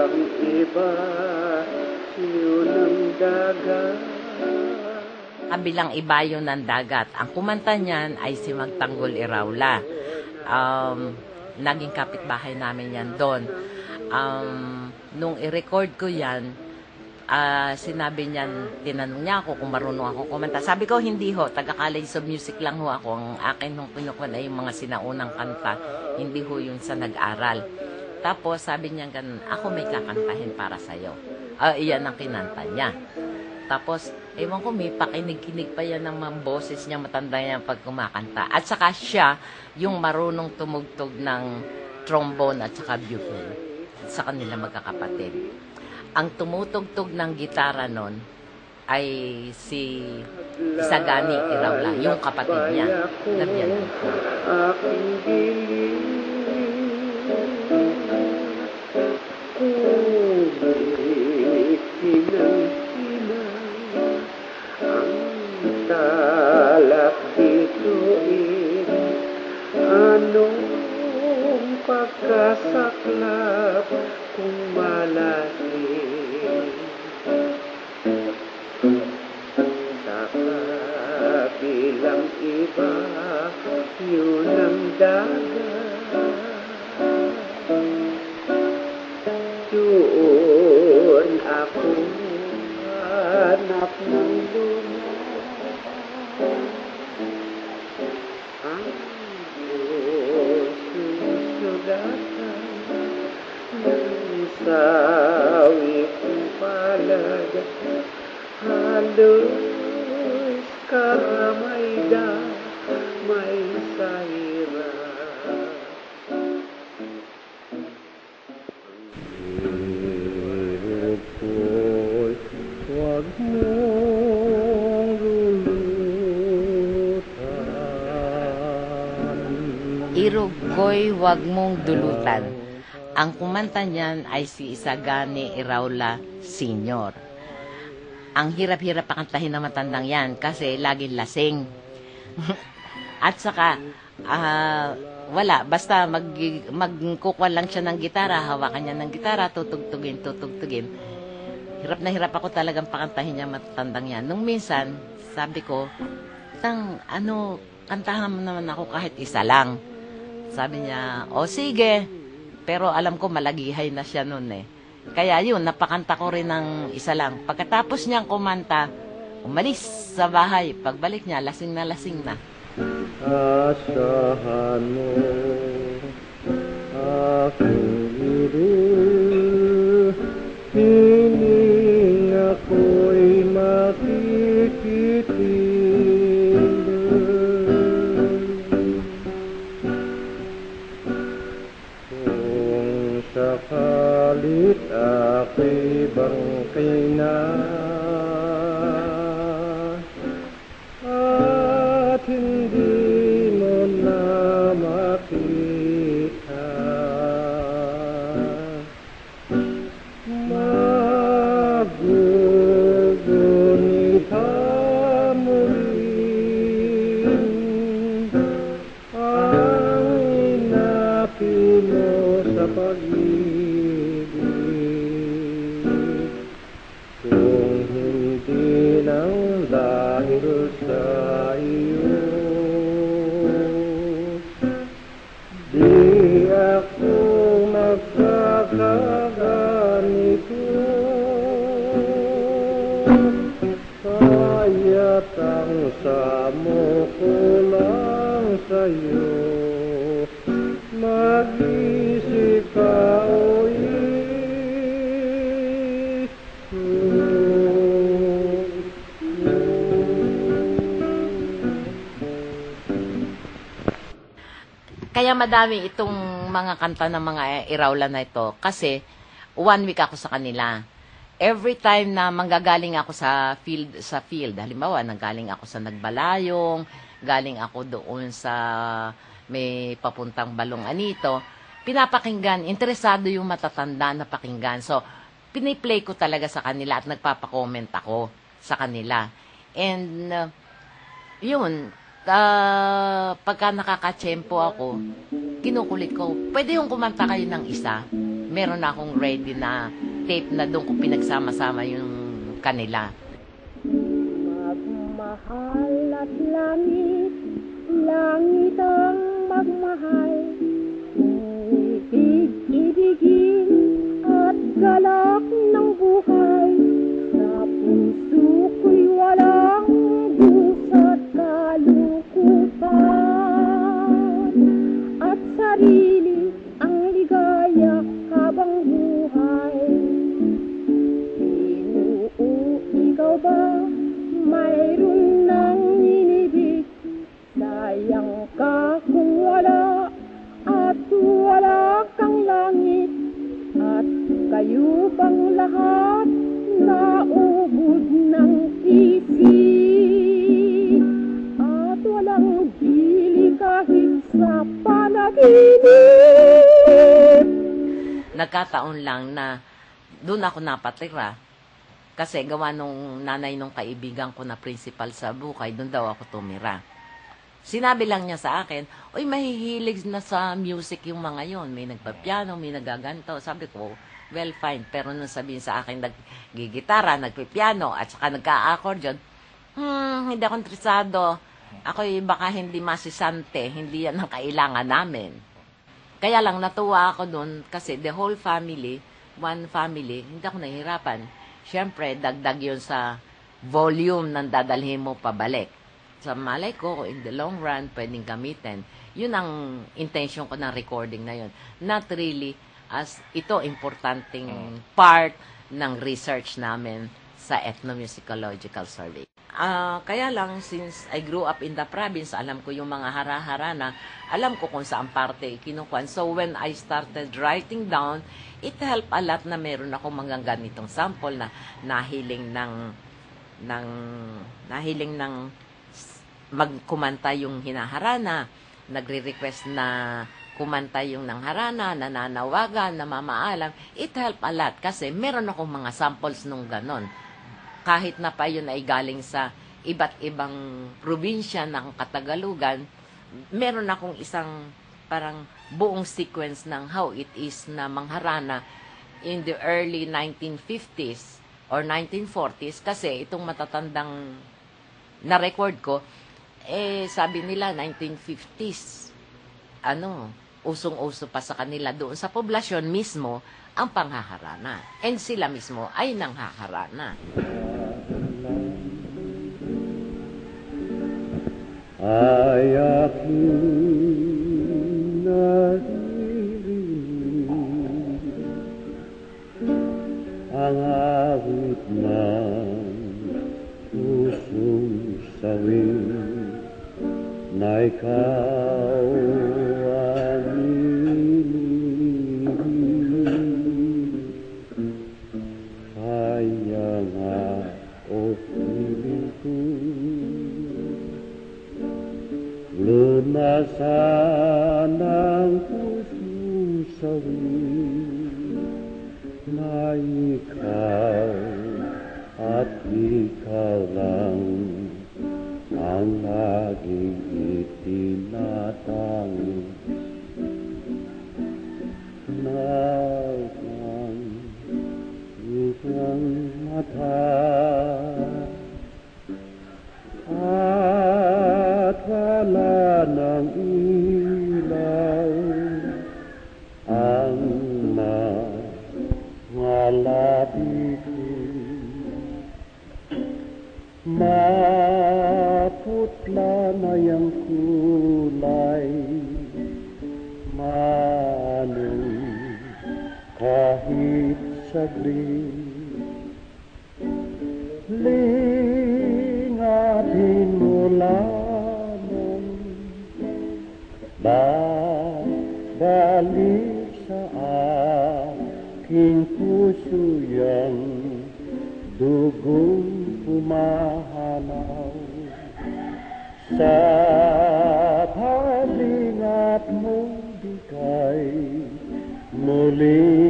bang iba, yun ang dagat. Kabilang iba yun ng dagat. Ang kumanta niyan ay si Magtanggol Iraula. Naging kapitbahay namin yan doon. Nung i-record ko yan, sinabi niyan, tinanong niya ako kung marunong ako kumanta. Sabi ko, hindi ho, taga-College of Music lang ho ako. Ang akin nung kinukuha ay yung mga sinaunang kanta, hindi ho yun sa nag-aral. Tapos sabi niya ganun, ako may kakantahin para sa'yo. Iyan ang kinanta niya. Tapos, ewan ko, may pakinig-kinig pa yan ng mga boses niya, matanda niya pag kumakanta. At saka siya, yung marunong tumugtog ng trombone at saka bugle sa kanila magkakapatid. Ang tumutugtog ng gitara nun ay si Isagani Iraula, yung kapatid niya. Nabiyan ko. Aking dilim, ang talak dito'y anong pagkasaklap kung malalim sa kabilang iba, yun ang dagat. Doon ako hanap ng luna, ang susugatan ng sawi kong palad, halos karamayda may sahira. Huwag mong lulutan. Irog ko'y wag mong dulutan. Ang kumanta niyan ay si Isagani Iraula Sr. Ang hirap-hirap pakantahin ng matandang yan kasi laging lasing. At saka, wala, basta magkukuha lang siya ng gitara, hawakan niya ng gitara, tutugtugin. Hirap na hirap ako talagang pakantahin niya matandang yan. Nung minsan, sabi ko, kantahan mo naman ako kahit isa lang. Sabi niya, o sige, pero alam ko malagihay na siya noon eh. Kaya yun, napakanta ko rin ng isa lang. Pagkatapos niyang kumanta, umalis sa bahay. Pagbalik niya, lasing na lasing na. Asahan mo aking iro, hiling ako'y makikitilo. Kung sakalit ako'y bangkay na, at hindi mo na makita, magugunita mo rin ang inapin mo sa pag-ibig. Kung hindi lang dahil sa iyo, di ako magkakaganito. Kaya't ang samo ko lang sa'yo, mag-isip ka o Kaya madami itong mga kanta ng mga Iraula na ito kasi 1 week ako sa kanila. Every time na manggagaling ako sa field, halimbawa, nanggaling ako sa Nagbalayong, galing ako doon sa may papuntang Balong Anito, pinapakinggan, interesado yung matatanda na pakinggan. So, piniplay ko talaga sa kanila at nagpapacomment ako sa kanila. And, yun, pagka nakakatsyempo ako, kinukulit ko, pwede yung kumanta kayo ng isa. meron na akong ready na tape na doon ko pinagsama-sama yung kanila. Magmahal at langit, langit ang magmahal. Ibig-ibigin at galak ng buhay. Sa puso ko'y walang dusa't kalungkutan. At sarili ang ligaya habang buhay. Ikaw ba mayroon ng inibig? Sayang ka kung wala at wala kang langit. At kayo bang lahat naubod ng isip? At walang gili kahit sa panaginip. Nagkataon lang na doon ako napatira. Kasi gawa nung nanay nung kaibigan ko na principal sa Bukay, doon daw ako tumira. Sinabi lang niya sa akin, "Uy, mahihilig na sa music yung mga yon. May nagpapiano, may nagaganto." Sabi ko, well, fine. Pero nung sabihin sa akin, naggigitara, nagpipiano, at saka nagka-accordion, hindi ako interesado. Ako'y baka hindi masisante, hindi yan ang kailangan namin. Kaya lang natuwa ako doon kasi the whole family, one family, hindi ako nahihirapan. Siyempre, dagdag yun sa volume ng dadalhin mo pabalik. Sa malay ko, in the long run, pwedeng gamitin. Yun ang intention ko ng recording na yun. Not really as ito importanteng part ng research namin sa ethnomusicological survey. Kaya lang, since I grew up in the province, alam ko yung mga hara-harana, alam ko kung saan parte kinukuhan. So when I started writing down, it helped a lot na meron ako mga ganitong sample na nahiling ng magkumanta yung hinaharana, nagre-request na kumanta yung nangharana, nananawagan, namamaalam. It helped a lot kasi meron akong mga samples nung ganon. Kahit na pa yun ay galing sa iba't ibang probinsya ng Katagalugan, meron akong isang parang buong sequence ng how it is na mangharana in the early 1950s or 1940s kasi itong matatandang na-record ko, sabi nila 1950s, usong-uso pa sa kanila doon sa poblasyon mismo ang panghaharana. And sila mismo ay nanghaharana. Ay aking naririnig ang awit ng pusong sawi na ikaw ang iniibig. Kaya nga o piling ko lunasan ang pusong sawi na ikaw at ikaw lang ang laging itinatang ng upang mata at wala ng ilaw ang mga labi ko. Maputla na yung kulay, manong kahit saglit. Lingatin mo lamang, babalik sa aking puso yang dugong pumahanaw sa paglingat mong bigay muli